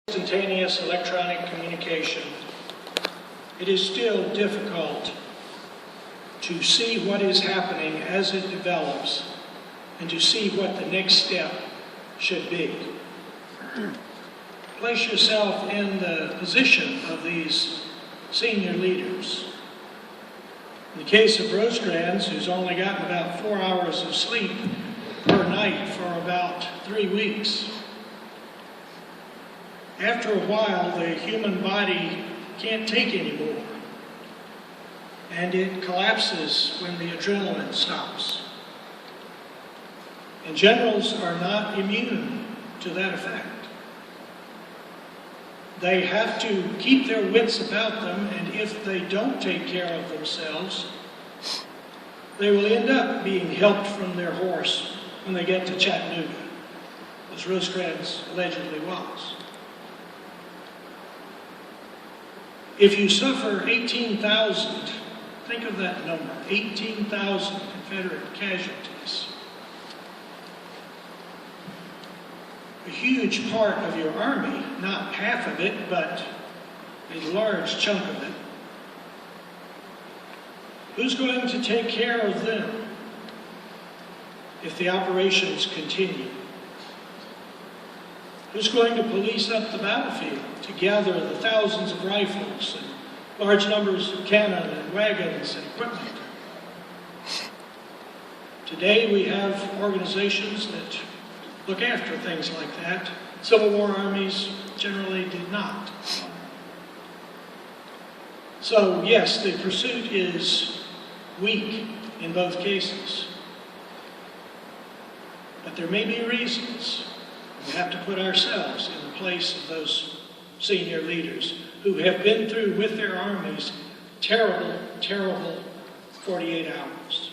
Instantaneous electronic communication, it is still difficult to see what is happening as it develops and to see what the next step should be. Place yourself in the position of these senior leaders. In the case of Rosecrans, who's only gotten about 4 hours of sleep per night for about 3 weeks, after a while, the human body can't take anymore, and it collapses when the adrenaline stops. And generals are not immune to that effect. They have to keep their wits about them, and if they don't take care of themselves, they will end up being helped from their horse when they get to Chattanooga, as Rosecrans allegedly was. If you suffer 18,000, think of that number, 18,000 Confederate casualties. A huge part of your army, not half of it, but a large chunk of it. Who's going to take care of them if the operations continue? Who's going to police up the battlefield to gather the thousands of rifles and large numbers of cannon and wagons and equipment? Today we have organizations that look after things like that. Civil War armies generally did not. So yes, the pursuit is weak in both cases. But there may be reasons. We have to put ourselves in the place of those senior leaders who have been through with their armies terrible, terrible 48 hours.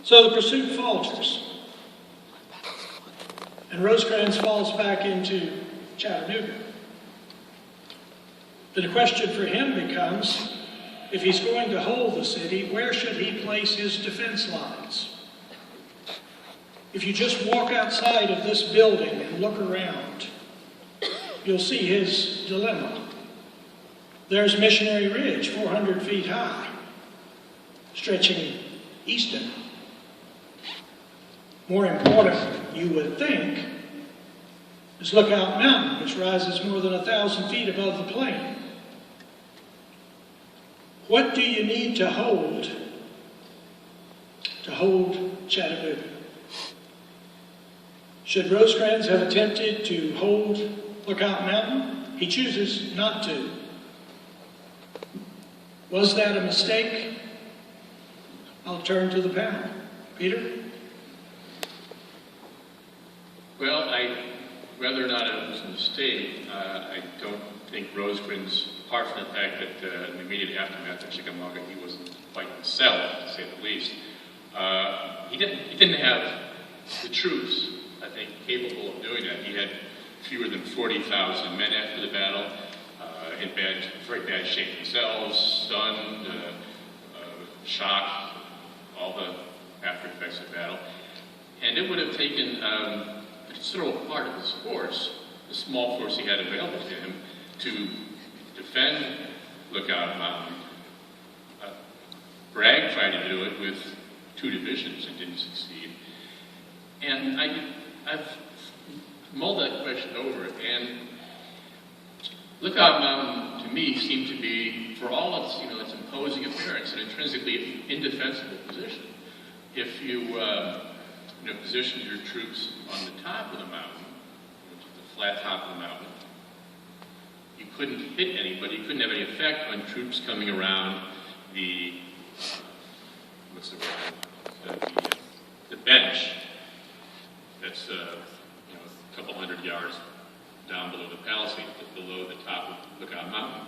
So the pursuit falters. And Rosecrans falls back into Chattanooga. The question for him becomes, if he's going to hold the city, where should he place his defense lines? If you just walk outside of this building and look around, you'll see his dilemma. There's Missionary Ridge, 400 feet high, stretching east of it. More important, you would think, is Lookout Mountain, which rises more than 1,000 feet above the plain. What do you need to hold Chattanooga? Should Rosecrans have attempted to hold Lookout Mountain? He chooses not to. Was that a mistake? I'll turn to the panel. Peter? Well, whether or not it was a mistake, I don't think Rosecrans, apart from the fact that in the immediate aftermath of Chickamauga, he wasn't quite himself, to say the least. He didn't have the troops, I think, capable of doing that. He had fewer than 40,000 men after the battle, in very bad shape themselves, stunned, shocked, all the after effects of battle. And it would have taken a considerable part of his force, the small force he had available to him, to defend Lookout Mountain. Bragg tried to do it with 2 divisions and didn't succeed. And I've mulled that question over, and Lookout Mountain, to me, seemed to be, for all its, its imposing appearance, an intrinsically indefensible position. If you position your troops on the top of the mountain, the flat top of the mountain, you couldn't hit anybody, you couldn't have any effect on troops coming around the, the bench that's a couple hundred yards down below the palisade, below the top of Lookout Mountain,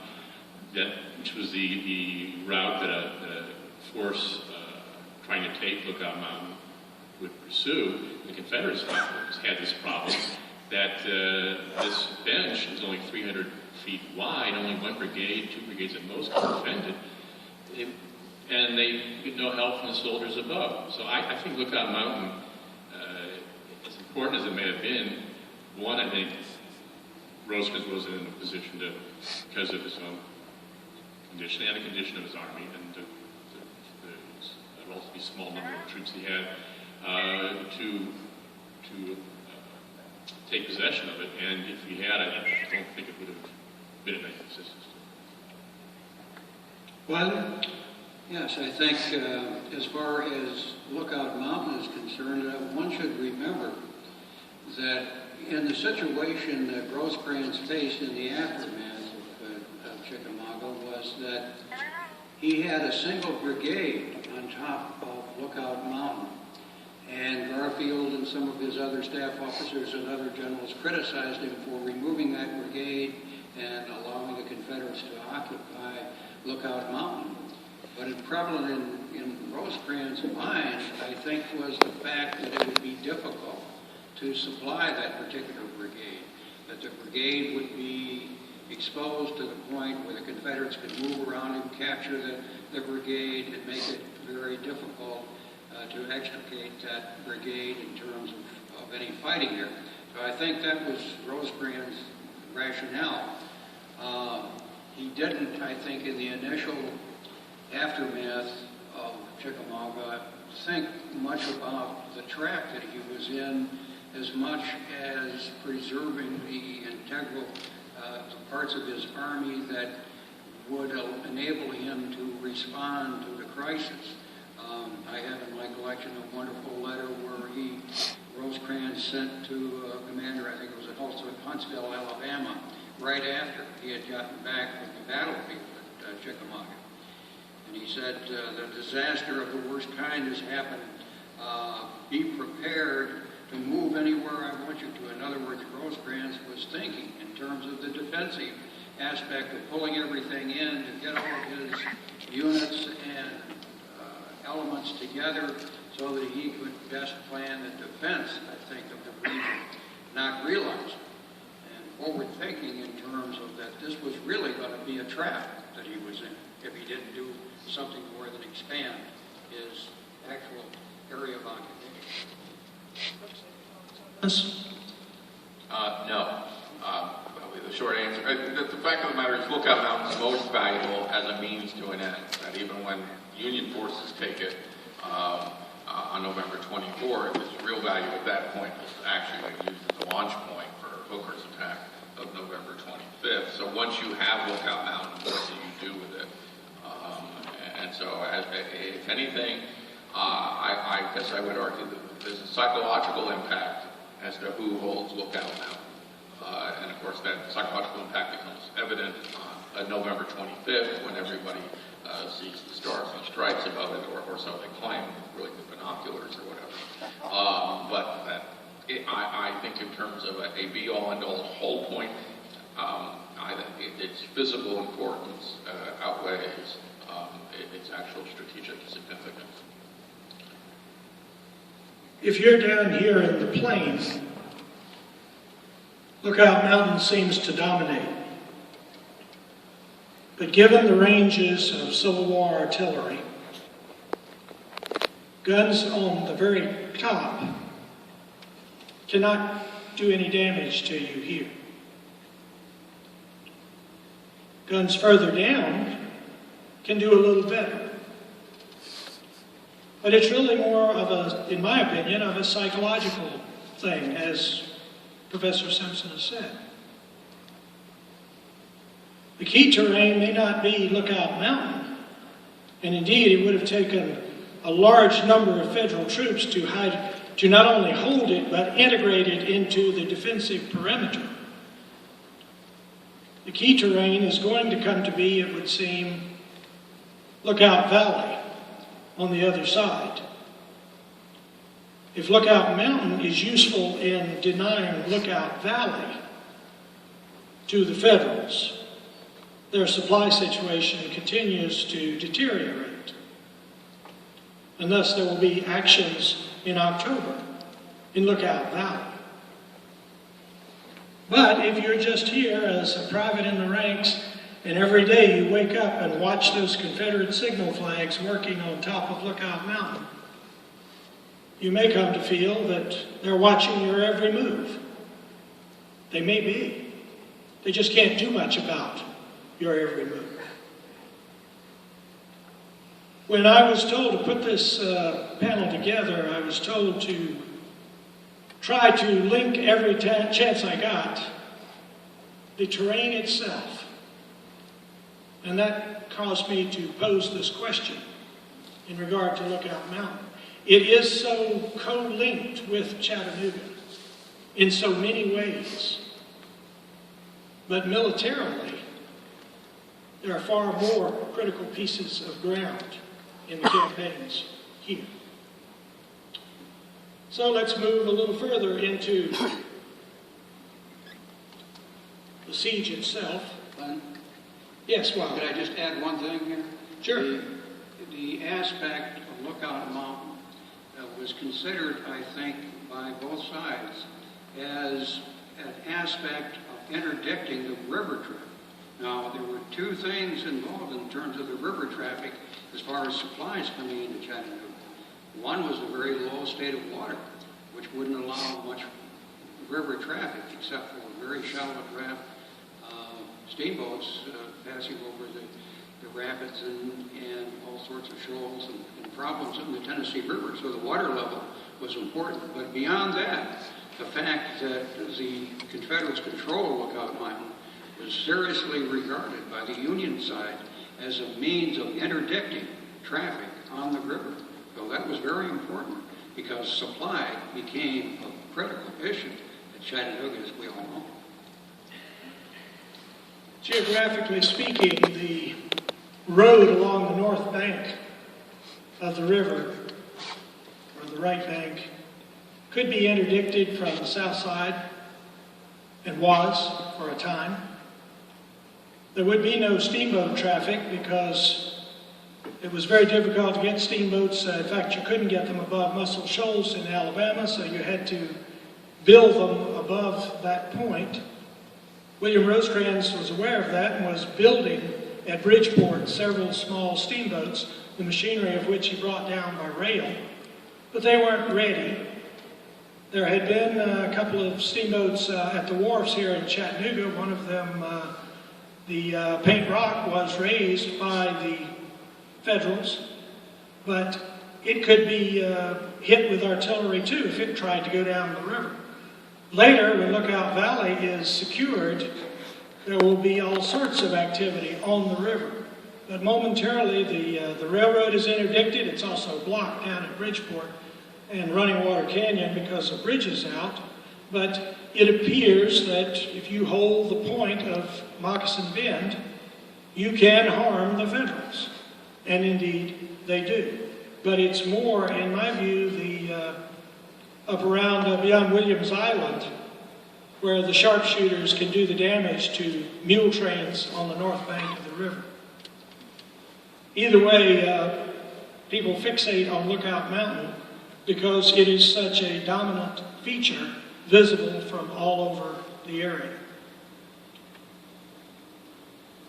which was the route that a force trying to take Lookout Mountain would pursue. The Confederates had this problem that this bench is only 300 feet wide, only 1 brigade, 2 brigades at most could defend it, and they get no help from the soldiers above. So I think Lookout Mountain, as important as it may have been, one, I think Rosecrans wasn't in a position to, because of his own condition and the condition of his army and the relatively small number of troops he had, to take possession of it. And if he had, I don't think it would have been in any existence. Wiley? Yes, I think as far as Lookout Mountain is concerned, one should remember that in the situation that Rosecrans faced in the aftermath of Chickamauga was that he had a single brigade on top of Lookout Mountain. And Garfield and some of his other staff officers and other generals criticized him for removing that brigade and allowing the Confederates to occupy Lookout Mountain. But prevalent in Rosecrans' mind, I think, was the fact that it would be difficult to supply that particular brigade, that the brigade would be exposed to the point where the Confederates could move around and capture the brigade and make it very difficult to extricate that brigade in terms of any fighting here. So I think that was Rosecrans' rationale. He didn't, I think, in the initial aftermath of Chickamauga, think much about the track that he was in as much as preserving the integral parts of his army that would enable him to respond to the crisis. I have in my collection a wonderful letter where Rosecrans sent to a commander, I think it was at Huntsville, Alabama, right after he had gotten back from the battlefield at Chickamauga. And he said, the disaster of the worst kind has happened. Be prepared to move anywhere I want you to. In other words, Rosecrans was thinking in terms of the defensive aspect of pulling everything in to get all of his units and elements together so that he could best plan the defense, I think, of the region, not realizing and forward thinking in terms of that this was really going to be a trap that he was in if he didn't do something more than expand his actual area of occupation. No. The short answer. The fact of the matter is Lookout Mountain is most valuable as a means to an end. That even when Union forces take it on November 24th, its real value at that point was actually used as a launch point for Hooker's attack of November 25th. So once you have Lookout Mountain, what do you do with it? And so, if anything, I guess I would argue that there's a psychological impact as to who holds Lookout Mountain. And of course, that psychological impact becomes evident on November 25th when everybody sees the stars and stripes above it, or so they claim, really with binoculars or whatever. But I think in terms of a be-all, end-all whole point, its physical importance outweighs its actual strategic significance. If you're down here in the plains, Lookout Mountain seems to dominate. But given the ranges of Civil War artillery, guns on the very top cannot do any damage to you here. Guns further down can do a little better. But it's really more of a, in my opinion, of a psychological thing, as Professor Simpson has said. The key terrain may not be Lookout Mountain, and indeed it would have taken a large number of federal troops to not only hold it, but integrate it into the defensive perimeter. The key terrain is going to come to be, it would seem, Lookout Valley on the other side. If Lookout Mountain is useful in denying Lookout Valley to the Federals, their supply situation continues to deteriorate. And thus there will be actions in October in Lookout Valley. But if you're just here as a private in the ranks, and every day you wake up and watch those Confederate signal flags working on top of Lookout Mountain, you may come to feel that they're watching your every move. They may be. They just can't do much about your every move. When I was told to put this panel together, I was told to try to link every chance I got the terrain itself. And that caused me to pose this question in regard to Lookout Mountain. It is so co-linked with Chattanooga in so many ways. But militarily, there are far more critical pieces of ground in the campaigns here. So let's move a little further into the siege itself. Glenn? Yes, Wiley. Could I just add one thing here? Sure. The aspect of Lookout Mountain was considered, I think, by both sides as an aspect of interdicting the river traffic. Now, there were two things involved in terms of the river traffic as far as supplies coming into Chattanooga. One was the very low state of water, which wouldn't allow much river traffic except for very shallow draft steamboats passing over the rapids and all sorts of shoals and problems in the Tennessee River. So the water level was important. But beyond that, the fact that the Confederates' control of Lookout Mountain was seriously regarded by the Union side as a means of interdicting traffic on the river. So that was very important because supply became a critical issue at Chattanooga, as we all know. Geographically speaking, the road along the north bank of the river, or the right bank, could be interdicted from the south side, and was for a time. There would be no steamboat traffic because it was very difficult to get steamboats. In fact, you couldn't get them above Muscle Shoals in Alabama, so you had to build them above that point. William Rosecrans was aware of that and was building at Bridgeport several small steamboats, the machinery of which he brought down by rail, but they weren't ready. There had been a couple of steamboats at the wharfs here in Chattanooga. One of them, the Paint Rock, was raised by the Federals, but it could be hit with artillery too if it tried to go down the river. Later, when Lookout Valley is secured, there will be all sorts of activity on the river. But momentarily, the railroad is interdicted. It's also blocked down at Bridgeport and Running Water Canyon because the bridge is out. But it appears that if you hold the point of Moccasin Bend, you can harm the Federals. And indeed, they do. But it's more, in my view, up around beyond Williams Island, where the sharpshooters can do the damage to mule trains on the north bank of the river. Either way, people fixate on Lookout Mountain because it is such a dominant feature visible from all over the area.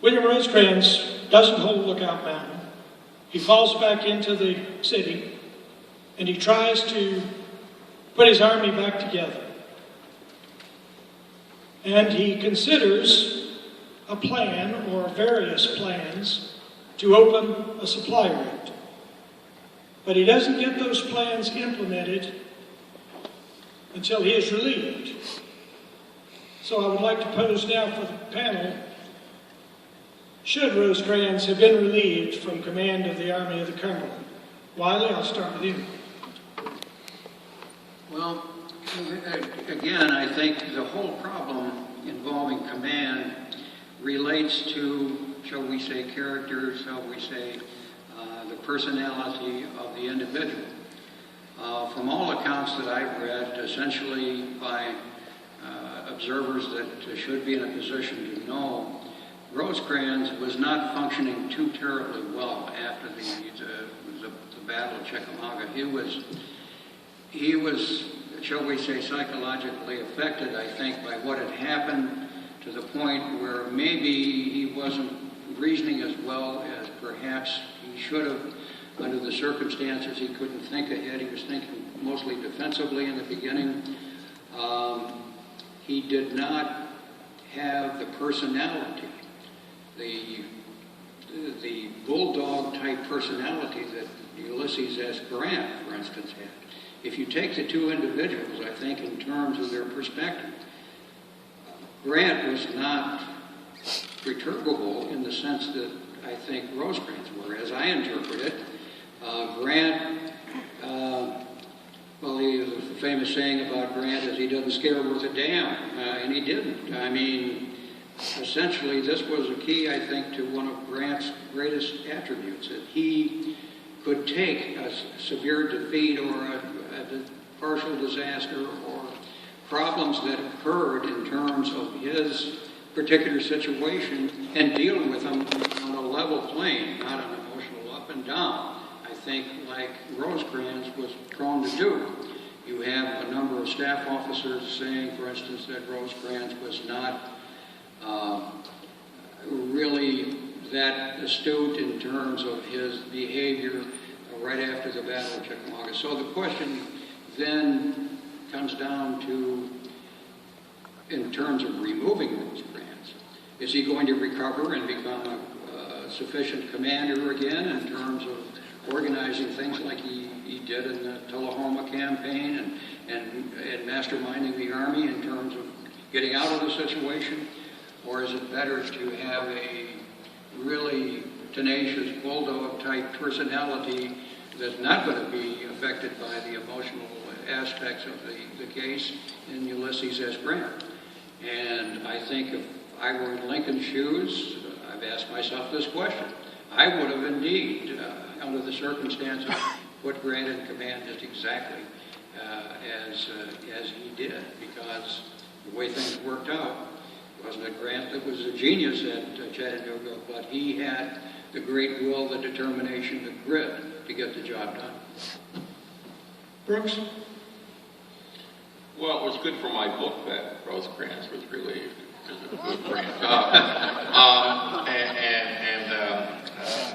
William Rosecrans doesn't hold Lookout Mountain. He falls back into the city and he tries to put his army back together. And he considers a plan or various plans to open a supply route. But he doesn't get those plans implemented until he is relieved. So I would like to pose now for the panel, should Rosecrans have been relieved from command of the Army of the Cumberland? Wiley, I'll start with you. Well, again, I think the whole problem involving command relates to, shall we say, character, shall we say, the personality of the individual. From all accounts that I've read, essentially by observers that should be in a position to know, Rosecrans was not functioning too terribly well after the Battle of Chickamauga. He was, shall we say, psychologically affected, I think, by what had happened, to the point where maybe he wasn't reasoning as well as perhaps he should have under the circumstances. He couldn't think ahead. He was thinking mostly defensively in the beginning. He did not have have the personality, the bulldog-type personality that Ulysses S. Grant, for instance, had. If you take the two individuals, I think, in terms of their perspective, Grant was not perturbable in the sense that I think Rosecrans were. As I interpret it, Grant, well, the famous saying about Grant is he doesn't scare worth a damn, and he didn't. I mean, essentially, this was a key, I think, to one of Grant's greatest attributes, that he could take a severe defeat or a partial disaster or problems that occurred in terms of his particular situation and deal with them on a level plane, not an emotional up and down. I think, like Rosecrans was prone to do. You have a number of staff officers saying, for instance, that Rosecrans was not really that astute in terms of his behavior right after the Battle of Chickamauga. So the question then comes down to, in terms of removing Rosecrans, is he going to recover and become a sufficient commander again in terms of organizing things like he did in the Tullahoma campaign and masterminding the Army in terms of getting out of the situation? Or is it better to have a really tenacious bulldog-type personality that's not going to be affected by the emotional aspects of the case in Ulysses S. Grant? And I think if I were in Lincoln's shoes, I've asked myself this question. I would have indeed, under the circumstances, put Grant in command just exactly as he did, because the way things worked out, it wasn't a Grant that was a genius at Chattanooga, but he had the great will, the determination, the grit to get the job done. Brooks? Well, it was good for my book that Rosecrans was relieved, because it was good Grant.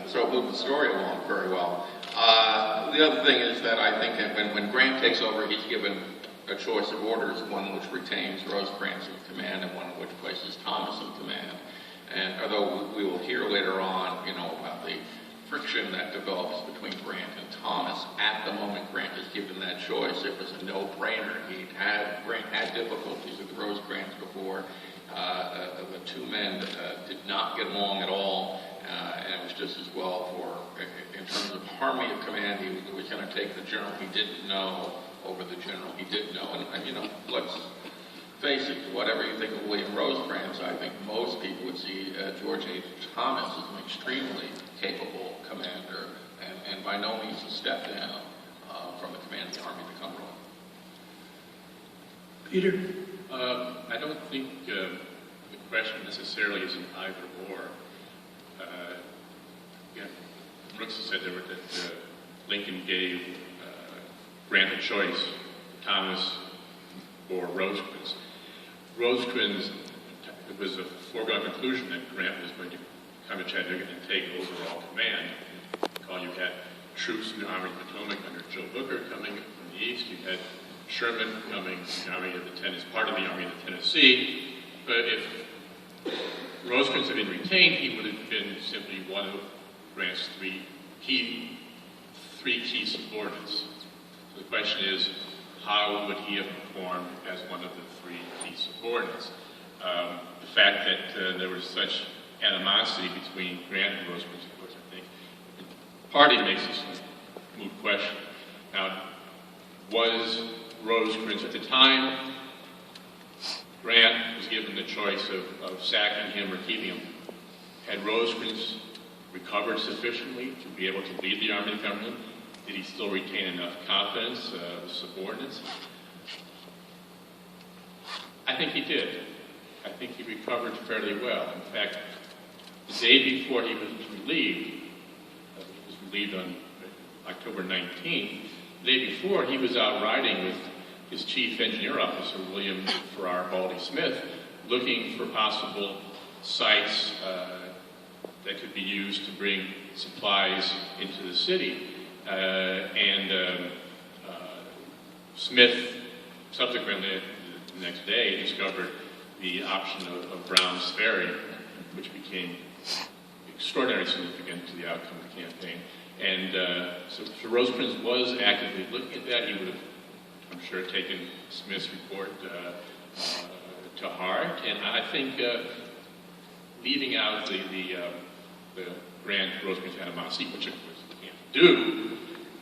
So it moved the story along very well. The other thing is that I think that when Grant takes over, he's given a choice of orders, one which retains Rosecrans in command and one which places Thomas in command. And although we will hear later on, about the friction that develops between Grant and Thomas, at the moment Grant is given that choice, it was a no-brainer. Grant had difficulties with Rosecrans before. The two men did not get along at all, and it was just as well in terms of harmony of command, he was going to take the general he didn't know over the general he did know. And let's face it, whatever you think of William Rosecrans, I think most people would see George H. Thomas as an extremely capable commander, and by no means a step down from the command of the Army to Cumberland. Peter? I don't think the question necessarily is an either or. Brooks said that Lincoln gave Grant a choice, Thomas or Rosecrans. Rosecrans, it was a foregone conclusion that Grant was going to come to Chattanooga and take overall command. You had troops in the Army of the Potomac under Joe Booker coming from the east. You had Sherman coming from the Army of the Tennessee, part of the Army of the Tennessee. But if Rosecrans had been retained, he would have been simply one of Grant's three key subordinates. So the question is, how would he have performed as one of the three key subordinates? The fact that there was such animosity between Grant and Rosecrans, of course, I think, partly makes this a moot question. Now, was Rosecrans, at the time Grant was given the choice of sacking him or keeping him, had Rosecrans recovered sufficiently to be able to lead the Army of the Cumberland? Did he still retain enough confidence with subordinates? I think he did. I think he recovered fairly well. In fact, the day before he was relieved on October 19th, the day before he was out riding with his chief engineer officer, William Farrar Baldy Smith, looking for possible sites that could be used to bring supplies into the city. Smith subsequently, the next day, discovered the option of Brown's Ferry, which became extraordinarily significant to the outcome of the campaign. And so Rosecrans was actively looking at that. He would have, I'm sure, taken Smith's report to heart. And I think leaving out the grand Rosecrans animosity, which of course you can't do,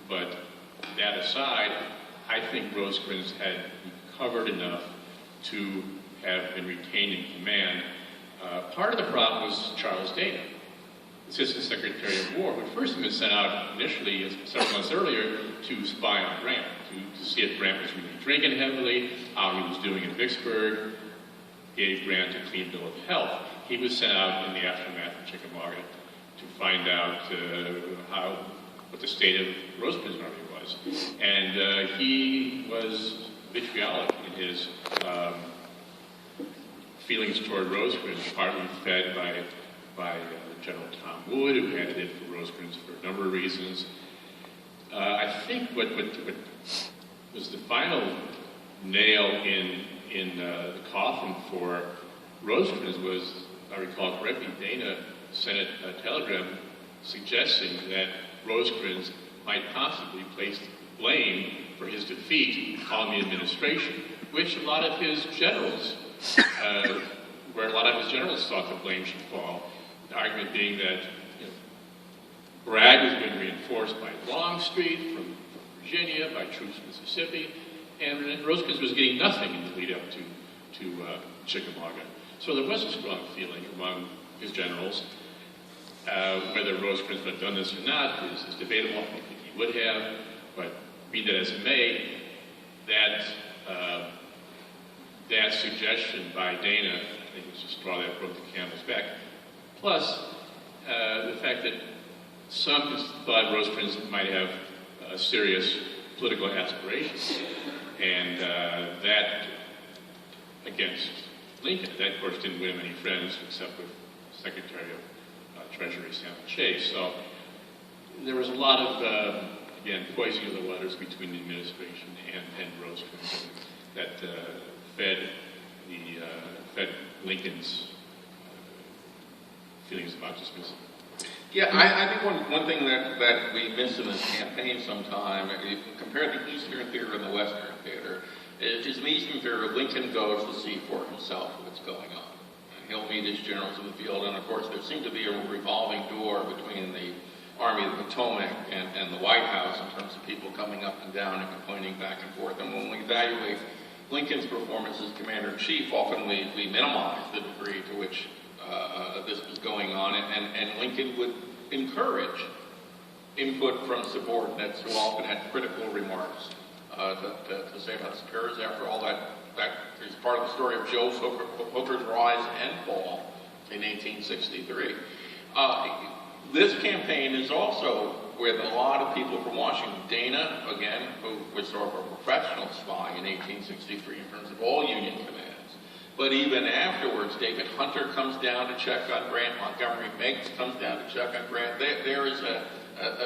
but that aside, I think Rosecrans had recovered enough to have been retained in command. Part of the problem was Charles Dana, Assistant Secretary of War, who first had been sent out initially, several months earlier, to spy on Grant, to see if Grant was really drinking heavily, how he was doing in Vicksburg, gave Grant a clean bill of health. He was sent out in the aftermath of Chickamauga to find out what the state of Rosecrans' army was. And he was vitriolic in his feelings toward Rosecrans, partly fed by General Tom Wood, who had it for Rosecrans for a number of reasons. I think what was the final nail in the coffin for Rosecrans was, if I recall correctly, Dana sent a telegram suggesting that Rosecrans might possibly place blame for his defeat on the administration, which a lot of his generals, where a lot of his generals thought the blame should fall. The argument being that Bragg was being reinforced by Longstreet from Virginia, by troops from Mississippi, and Rosecrans was getting nothing in the lead up to Chickamauga. So there was a strong feeling among his generals. Whether Rosecrans would have done this or not is debatable. I think he would have, but be that as it may, that suggestion by Dana, I think it was a straw that broke the camel's back, plus the fact that some thought Rosecrans might have serious political aspirations, and that against Lincoln. That, of course, didn't win him any friends except with Secretary of Treasury Samuel Chase. So there was a lot of, again, poisoning of the waters between the administration and Rosecrans that fed Lincoln's feelings about dismissal. Yeah, I think one thing that we miss in this campaign sometime, compared the Eastern Theater and the Western Theater, is in the Eastern Theater, Lincoln goes to see for himself what's going on. And he'll meet his generals in the field, and of course there seemed to be a revolving door between the Army of the Potomac and the White House in terms of people coming up and down and complaining back and forth. And when we evaluate Lincoln's performance as Commander-in-Chief, often we minimize the degree to which this was going on, and Lincoln would encourage input from subordinates who often had critical remarks to say about superiors. After all, that is part of the story of Joe Hooker's rise and fall in 1863. This campaign is also with a lot of people from Washington. Dana, again, who was sort of a professional spy in 1863 in terms of all Union commands. But even afterwards, David Hunter comes down to check on Grant. Montgomery Meigs comes down to check on Grant. There is a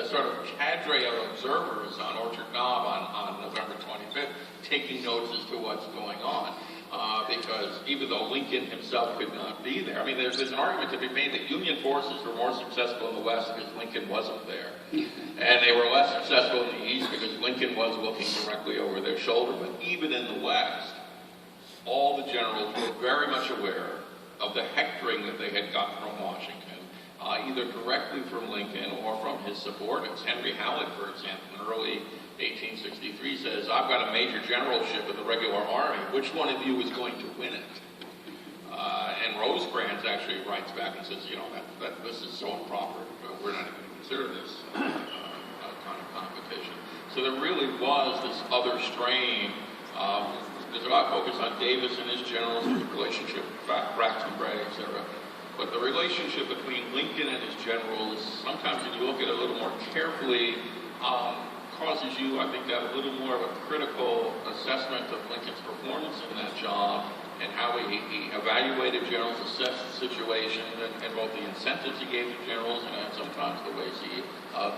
sort of cadre of observers on Orchard Knob on November 25th taking notice as to what's going on. Because even though Lincoln himself could not be there, I mean, there's an argument to be made that Union forces were more successful in the West because Lincoln wasn't there. And they were less successful in the East because Lincoln was looking directly over their shoulder. But even in the West, all the generals were very much aware of the hectoring that they had gotten from Washington, either directly from Lincoln or from his subordinates. Henry Howard, for example, in early 1863 says, "I've got a major generalship in the regular army. Which one of you is going to win it?" And Rosecrans actually writes back and says, that this is so improper. We're not even going to consider this kind of competition. So there really was this other strain. There's a lot of focus on Davis and his generals, the relationship with Braxton Bragg, etc. But the relationship between Lincoln and his generals, sometimes when you look at it a little more carefully, causes you, I think, to have a little more of a critical assessment of Lincoln's performance in that job and how he evaluated generals, assessed the situation, and both the incentives he gave to generals and sometimes the ways he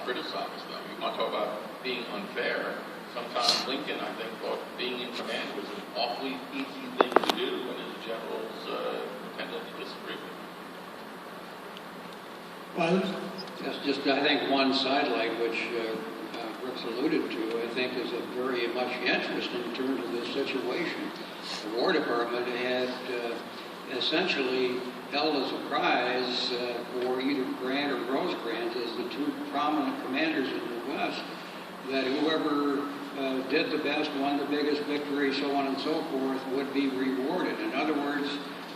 criticized them. You want to talk about being unfair. Sometimes Lincoln, I think, thought being in command was an awfully easy thing to do, and his General's tended to disagree with. Wiley? Yes, just I think one sidelight, which Brooks alluded to, I think is of very much interest in terms of this situation. The War Department had essentially held as a prize for either Grant or Rosecrans as the two prominent commanders in the West, that whoever did the best, won the biggest victory, so on and so forth, would be rewarded. In other words,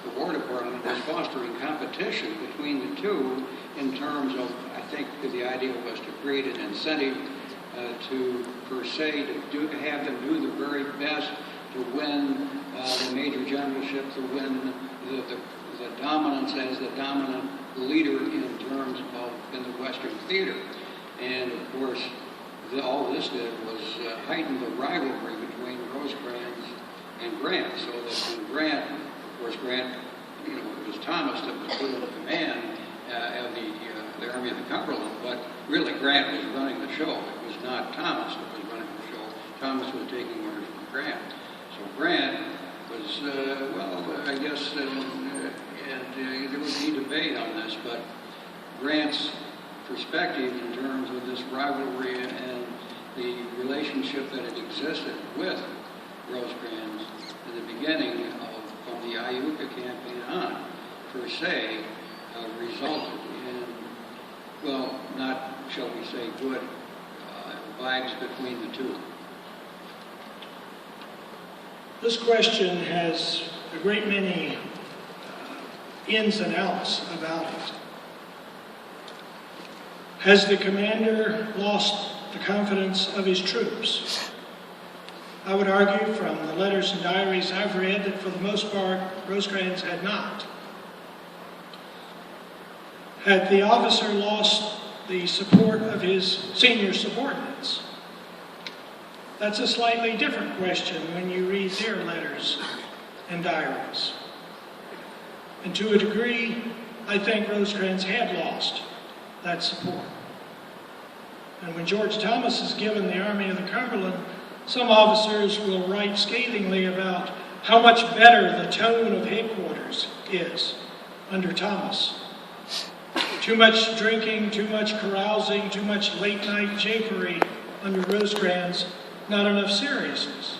the War Department was fostering competition between the two in terms of, I think the idea was to create an incentive to, per se, to have them do the very best to win the major generalship, to win the dominance as the dominant leader in terms of in the Western theater. And of course, all this did was heighten the rivalry between Rosecrans and Grant, so that when Grant, of course Grant, it was Thomas that was put in command of the Army of the Cumberland, but really Grant was running the show. It was not Thomas that was running the show. Thomas was taking orders from Grant. So Grant was, I guess, and there would be debate on this, but Grant's perspective in terms of this rivalry and the relationship that had existed with Rosecrans in the beginning from the Iuka campaign on, per se, resulted in, well, not, shall we say, good vibes between the two. This question has a great many ins and outs about it. Has the commander lost the confidence of his troops? I would argue from the letters and diaries I've read that for the most part, Rosecrans had not. Had the officer lost the support of his senior subordinates? That's a slightly different question when you read their letters and diaries. And to a degree, I think Rosecrans had lost that support. And when George Thomas is given the Army of the Cumberland, some officers will write scathingly about how much better the tone of headquarters is under Thomas. Too much drinking, too much carousing, too much late-night japery under Rosecrans, not enough seriousness.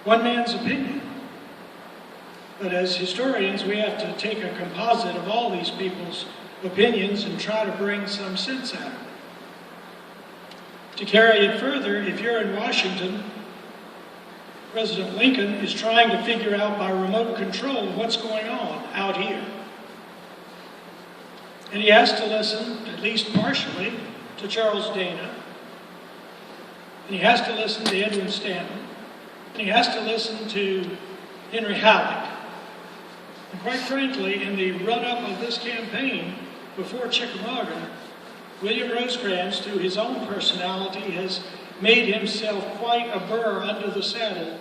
One man's opinion. But as historians, we have to take a composite of all these people's opinions and try to bring some sense out of it. To carry it further, if you're in Washington, President Lincoln is trying to figure out by remote control what's going on out here. And he has to listen, at least partially, to Charles Dana. And he has to listen to Edwin Stanton. And he has to listen to Henry Halleck. And quite frankly, in the run-up of this campaign, before Chickamauga, William Rosecrans, through his own personality, has made himself quite a burr under the saddle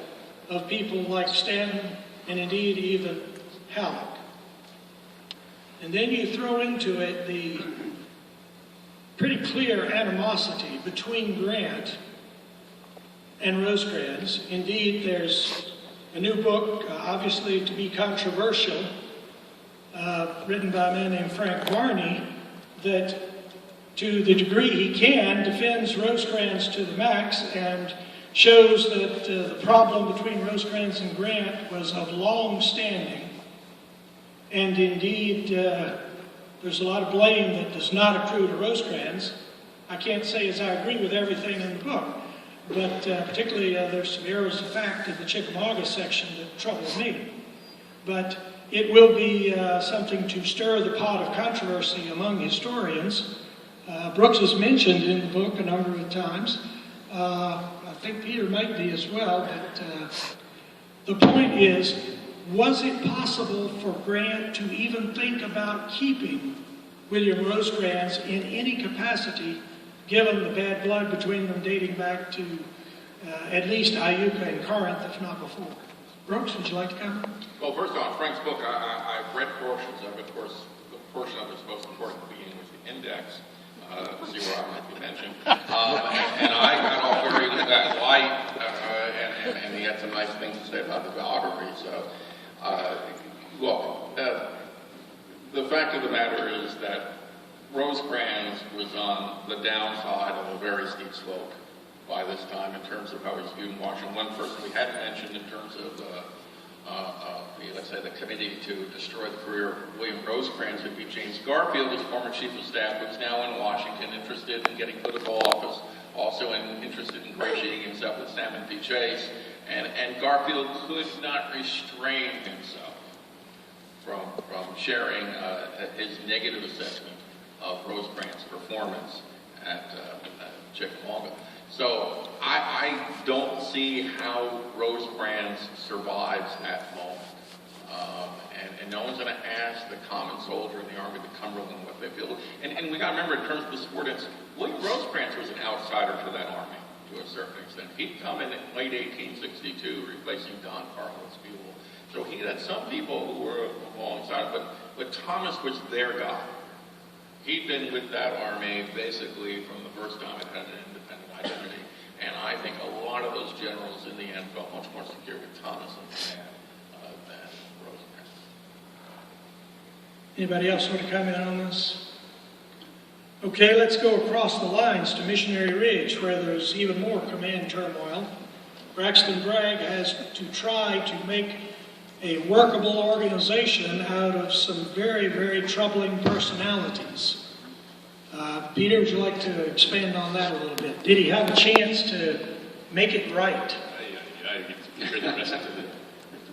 of people like Stanton and indeed even Halleck. And then you throw into it the pretty clear animosity between Grant and Rosecrans. Indeed, there's a new book, obviously to be controversial, written by a man named Frank Varney, that to the degree he can, defends Rosecrans to the max and shows that the problem between Rosecrans and Grant was of long standing. And indeed, there's a lot of blame that does not accrue to Rosecrans. I can't say as I agree with everything in the book, but particularly there's some errors of fact in the Chickamauga section that trouble me. But it will be something to stir the pot of controversy among historians. Brooks is mentioned in the book a number of times. I think Peter might be as well. But the point is, was it possible for Grant to even think about keeping William Rosecrans in any capacity, given the bad blood between them dating back to at least Iuka and Corinth, if not before? Brooks, would you like to comment? Well, first off, Frank's book, I've read portions of it. Of course, the portion of it that's most important at the beginning was the index, to see where I might be mentioned. And I got all very into that light, and he had some nice things to say about the biography. So Look, the fact of the matter is that Rosecrans was on the downside of a very steep slope by this time in terms of how he's viewed in Washington. One person we hadn't mentioned in terms of let's say the committee to destroy the career of William Rosecrans would be James Garfield, his former chief of staff, who's now in Washington, interested in getting political office, also interested in ingratiating himself with Salmon P. Chase. And Garfield could not restrain himself from sharing his negative assessment of Rosecrans' performance at Chickamauga. So I don't see how Rosecrans survives that moment. And no one's going to ask the common soldier in the Army of the Cumberland what they feel. And we got to remember, in terms of the subordinates, William Rosecrans was an outsider to that Army to a certain extent. He'd come in late 1862, replacing Don Carlos Buell. So he had some people who were alongside, but Thomas was their guy. He'd been with that Army basically from the first time it had an independent identity. And I think a lot of those generals in the end felt much more secure with Thomas in command than Rosecrans. Anybody else want to comment on this? Okay, let's go across the lines to Missionary Ridge, where there's even more command turmoil. Braxton Bragg has to try to make a workable organization out of some very, very troubling personalities. Peter, would you like to expand on that a little bit? Did he have a chance to make it right? I get to hear the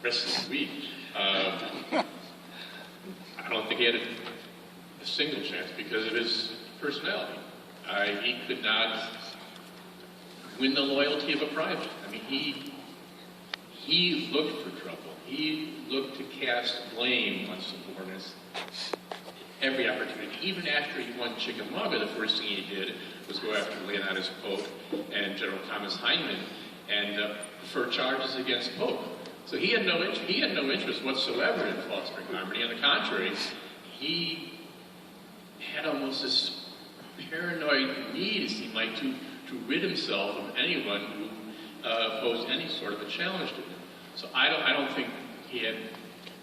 rest of the week. I don't think he had a single chance because of his personality. He could not win the loyalty of a private. I mean, he looked for trouble. He looked to cast blame on subordinates every opportunity. Even after he won Chickamauga, the first thing he did was go after Leonidas Polk and General Thomas Heineman and prefer charges against Polk. So he had no interest whatsoever in fostering harmony. On the contrary, he had almost this paranoid need, it seemed like, to rid himself of anyone who posed any sort of a challenge to him. So I don't think he had,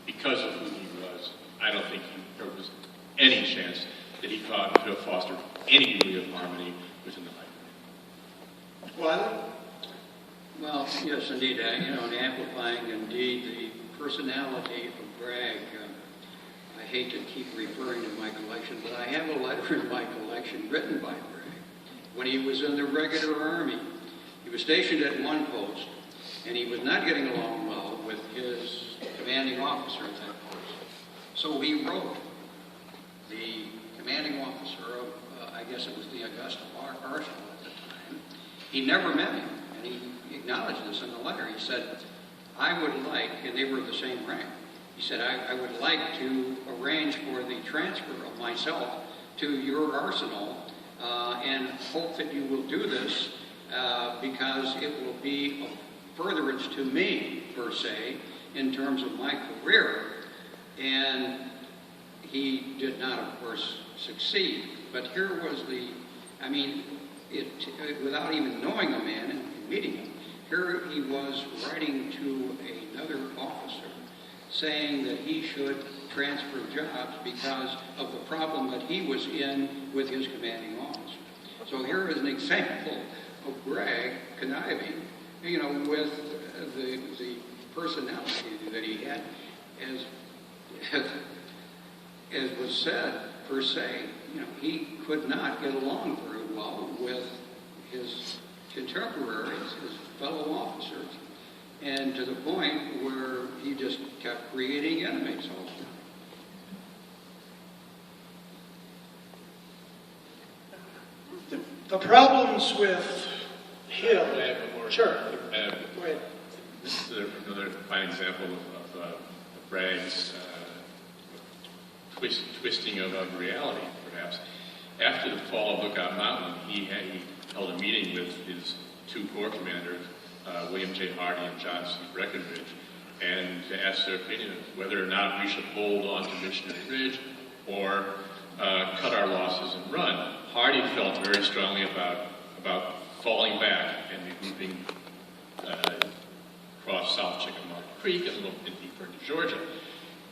because of who he was, I don't think there was any chance that he could have fostered any degree of harmony within the library. Wiley? Well, yes, indeed. In amplifying, indeed, the personality of Bragg, I hate to keep referring to my collection, but I have a letter in my collection written by Bragg when he was in the regular Army. He was stationed at one post, and he was not getting along well with his commanding officer at that post. So he wrote the commanding officer of, I guess it was the Augusta Arsenal at the time. He never met him, and he acknowledged this in the letter. He said, I would like, and they were the same rank, he said, I would like to arrange for the transfer of myself to your arsenal and hope that you will do this because it will be a furtherance to me, per se, in terms of my career. And he did not, of course, succeed. But here was without even knowing the man and meeting him, here he was writing to another officer saying that he should transfer jobs because of the problem that he was in with his commanding officer. So here is an example of Bragg conniving, with the personality that he had, as was said, per se, he could not get along very well with his contemporaries, his fellow officers, and to the point where he just kept creating enemies all the time. The problems with Hill. Sure. Go ahead. This is another fine example of Bragg's twisting of reality, perhaps. After the fall of Lookout Mountain, he held a meeting with his two corps commanders, William J. Hardy and John C. Breckinridge, and to ask their opinion of whether or not we should hold on to Missionary Ridge or cut our losses and run. Hardy felt very strongly about falling back and moving across South Chickamauga Creek and a little bit deeper into Georgia.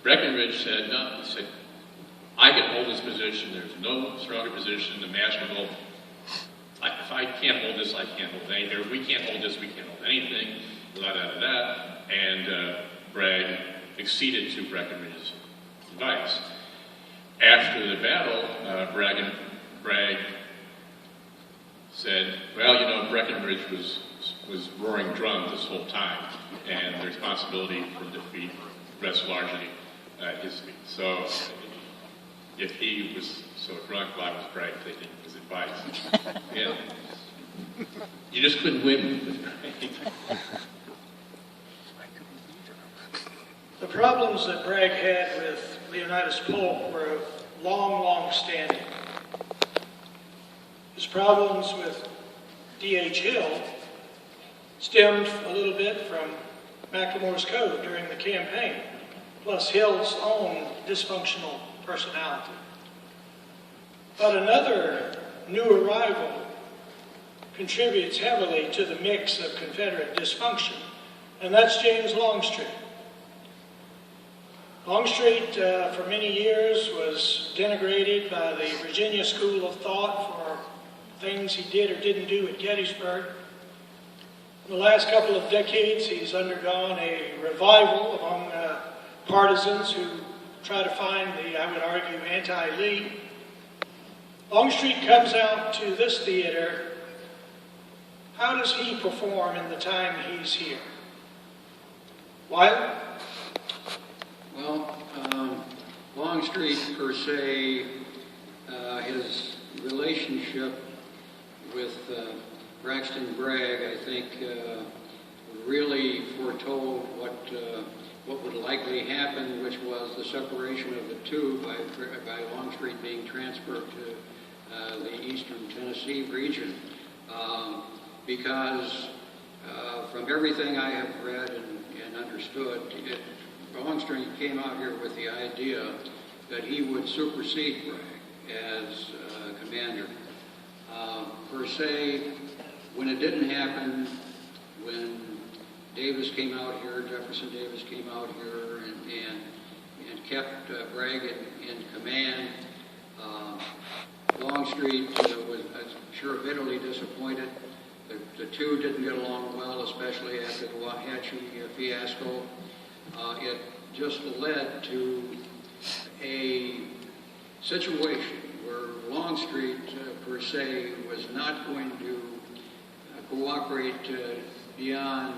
Breckinridge said, no, he said, I can hold this position. There's no stronger position imaginable. If I can't hold this, I can't hold anything. If we can't hold this, we can't hold anything. Da, da, da, da. And Bragg acceded to Breckinridge's advice. After the battle, Bragg said, well, you know, Breckinridge was roaring drunk this whole time, and the responsibility for defeat rests largely at his feet. So if he was so drunk, why was Bragg taking his advice? Yeah. You just couldn't win with Bragg. The problems that Bragg had with Leonidas Polk were long standing. His problems with D.H. Hill stemmed a little bit from McLemore's Code during the campaign, plus Hill's own dysfunctional personality. But another new arrival contributes heavily to the mix of Confederate dysfunction, and that's James Longstreet. Longstreet, for many years, was denigrated by the Virginia School of Thought for things he did or didn't do at Gettysburg. In the last couple of decades, he's undergone a revival among partisans who try to find the, I would argue, anti-Lee. Longstreet comes out to this theater. How does he perform in the time he's here? Wiley? Well, Longstreet, per se, his relationship with Braxton Bragg, I think, really foretold what would likely happen, which was the separation of the two by Longstreet being transferred to the eastern Tennessee region. Because from everything I have read and understood, Longstreet came out here with the idea that he would supersede Bragg as commander. Per se, when it didn't happen, when Davis came out here, Jefferson Davis came out here and kept Bragg in command, Longstreet was, I'm sure, bitterly disappointed. The two didn't get along well, especially after the Wauhatchie fiasco. It just led to a situation where Longstreet, per se, was not going to cooperate beyond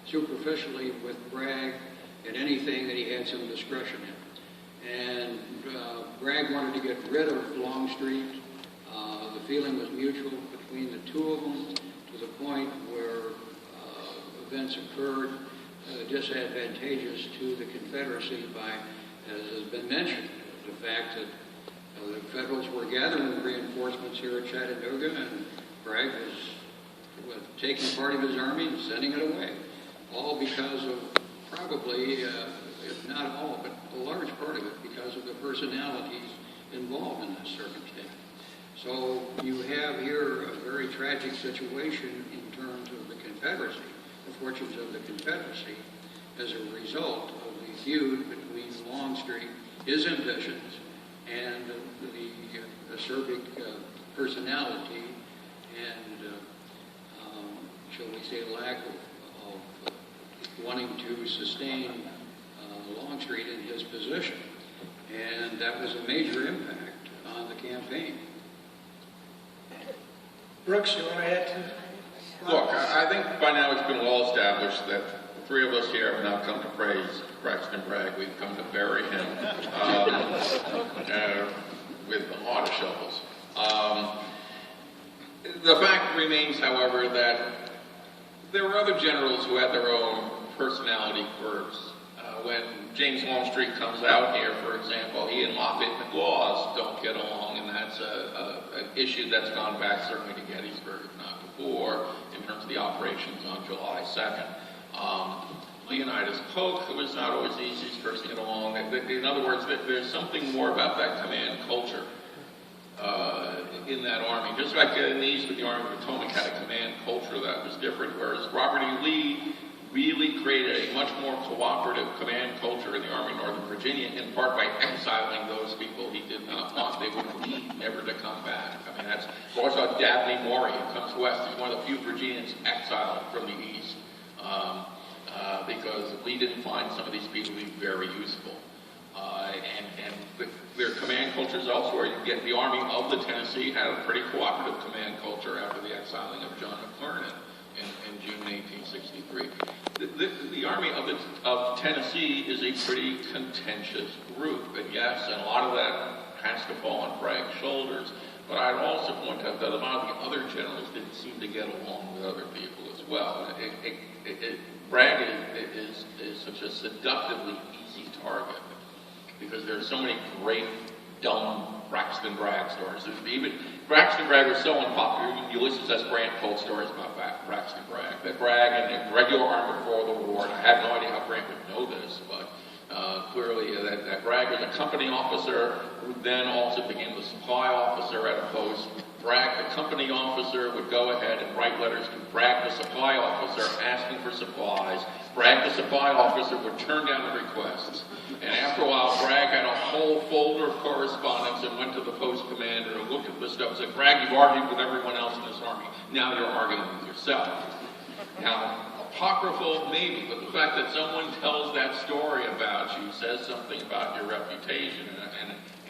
superficially with Bragg in anything that he had some discretion in. And Bragg wanted to get rid of Longstreet. The feeling was mutual between the two of them, to the point where events occurred disadvantageous to the Confederacy by, as has been mentioned, the fact that the Federals were gathering reinforcements here at Chattanooga, and Bragg was taking part of his army and sending it away. All because of probably, if not all, but a large part of it because of the personalities involved in this circumstance. So you have here a very tragic situation in terms of the Confederacy, the fortunes of the Confederacy, as a result of the feud between Longstreet, his ambitions, and the acerbic personality and, shall we say, lack of wanting to sustain Longstreet in his position. And that was a major impact on the campaign. Brooks, you want to add to? Look, I think by now it's been well established that the three of us here have not come to praise Braxton Bragg. We've come to bury him with a lot of shovels. The fact remains, however, that there were other generals who had their own personality quirks. When James Longstreet comes out here, for example, he and Moffett McLaws don't get along, and that's an issue that's gone back certainly to Gettysburg, if not before, in terms of the operations on July 2nd. Leonidas Polk, it was not always the easiest person to get along. In other words, there's something more about that command culture in that army. Just like in the East with the Army of the Potomac had a command culture that was different, whereas Robert E. Lee really created a much more cooperative command culture in the Army of Northern Virginia, in part by exiling those people he did not want. They would leave, never to come back. I mean, that's also Dabney Maury, who comes west. He's one of the few Virginians exiled from the east because we didn't find some of these people to be very useful. Their command cultures elsewhere, you get the Army of the Tennessee had a pretty cooperative command culture after the exiling of John McClernand in June 1863. The Army of Tennessee is a pretty contentious group, and yes, and a lot of that has to fall on Bragg's shoulders. But I'd also point out that a lot of the other generals didn't seem to get along with other people as well. Bragg is such a seductively easy target because there are so many great, dumb Braxton Bragg stories. Even Braxton Bragg was so unpopular, Ulysses S. Grant told stories about Braxton Bragg. That Bragg in the regular army before the war, and I had no idea how Grant would know this, but clearly that Bragg was a company officer who then also became the supply officer at a post. Bragg, the company officer, would go ahead and write letters to Bragg, the supply officer, asking for supplies. Bragg, the supply officer, would turn down the requests. And after a while, Bragg had a whole folder of correspondence and went to the post commander and looked at the stuff and said, Bragg, you've argued with everyone else in this army. Now you're arguing with yourself. Now, apocryphal, maybe, but the fact that someone tells that story about you says something about your reputation.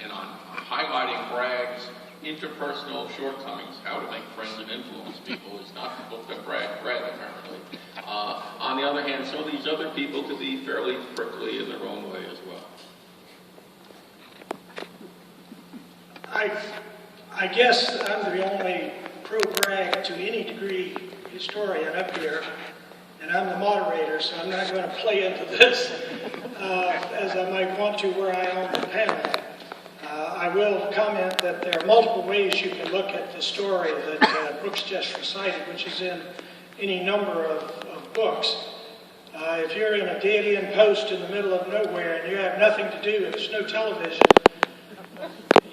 And on highlighting Bragg's interpersonal shortcomings, how to make friends and influence people, is not the book that Bragg read, apparently. On the other hand, some of these other people could be fairly prickly in their own way as well. I guess I'm the only pro-Bragg to any degree historian up here, and I'm the moderator, so I'm not going to play into this as I might want to were I on the panel. I will comment that there are multiple ways you can look at the story that Brooks just recited, which is in any number of books. If you're in a dead-end post in the middle of nowhere and you have nothing to do, if there's no television,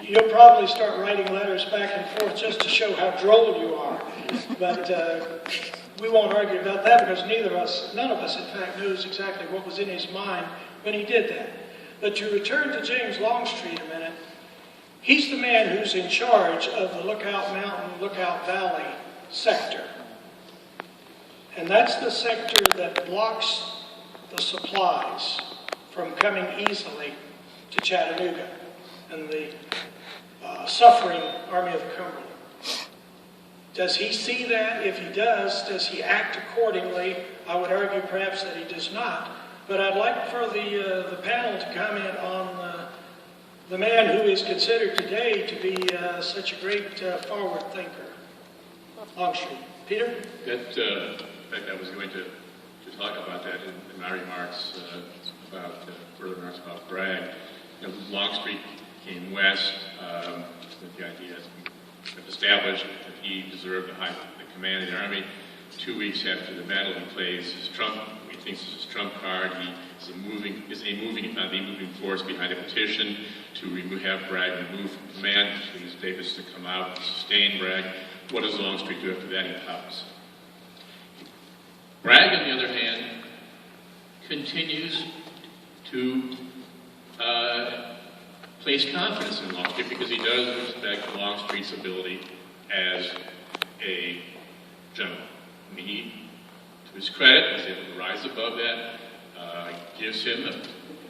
you'll probably start writing letters back and forth just to show how droll you are. But we won't argue about that because none of us, in fact, knows exactly what was in his mind when he did that. But to return to James Longstreet a minute, he's the man who's in charge of the Lookout Mountain, Lookout Valley sector. And that's the sector that blocks the supplies from coming easily to Chattanooga and the suffering Army of the Cumberland. Does he see that? If he does he act accordingly? I would argue perhaps that he does not. But I'd like for the panel to comment on the man who is considered today to be such a great forward thinker, Longstreet. Peter? In fact, I was going to talk about that in my remarks further remarks about Bragg. Longstreet came west with the idea established that he deserved the command of the army. 2 weeks after the battle, he plays his trump. He thinks it's his trump card. He is a moving, if not the moving force behind a petition to have Bragg removed from command. He needs Davis to come out and sustain Bragg. What does Longstreet do after that? He pops. Bragg, on the other hand, continues to place confidence in Longstreet because he does respect Longstreet's ability as a general. I mean, he, to his credit, was able to rise above that, gives him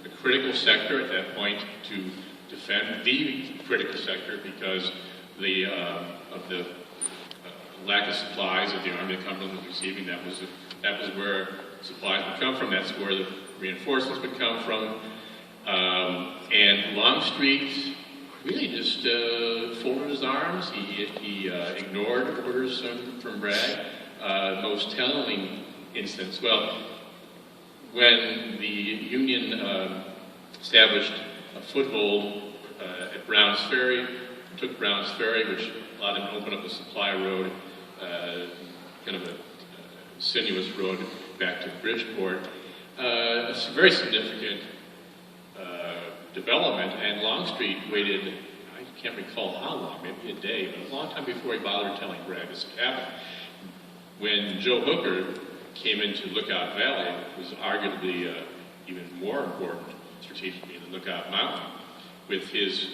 a critical sector at that point to defend the critical sector because of the lack of supplies that the Army of the Cumberland was receiving. That was where supplies would come from. That's where the reinforcements would come from. And Longstreet really just folded his arms. He ignored orders from Bragg. Most telling instance, well, when the Union established a foothold at Brown's Ferry, took Brown's Ferry, which allowed him to open up a supply road, kind of a sinuous road back to Bridgeport. It's a very significant development, and Longstreet waited, I can't recall how long, maybe a day, but a long time before he bothered telling Bragg this had happened. When Joe Hooker came into Lookout Valley was arguably even more important strategically than Lookout Mountain, with his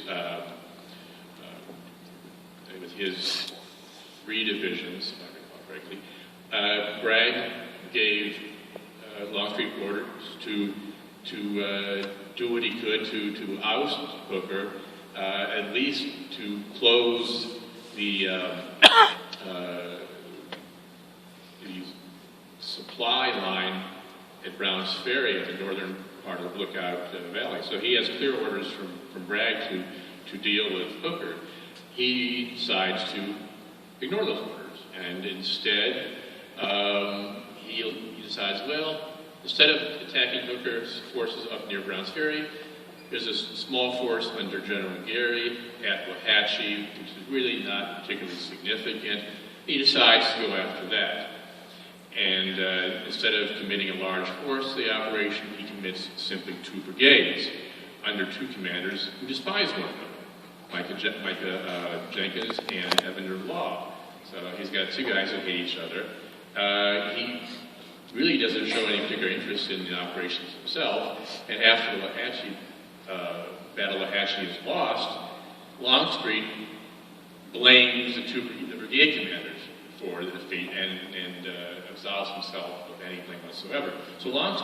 3 divisions, if I recall correctly. Bragg gave Longstreet orders to do what he could to oust Hooker, at least to close the supply line at Brown's Ferry at the northern part of Lookout Valley. So he has clear orders from Bragg to deal with Hooker. He decides to ignore those orders, and instead he decides, well, instead of attacking Hooker's forces up near Brown's Ferry, there's a small force under General Gary at Wauhatchie, which is really not particularly significant. He decides to go after that. And instead of committing a large force to the operation, he commits simply 2 brigades under 2 commanders who despise one another, Micah Jenkins and Evander Law. So he's got 2 guys who hate each other. He really doesn't show any particular interest in the operations himself, and after the Battle of Wauhatchie is lost, Longstreet blames the brigade commanders for the defeat and absolves himself of any blame whatsoever. So Longstreet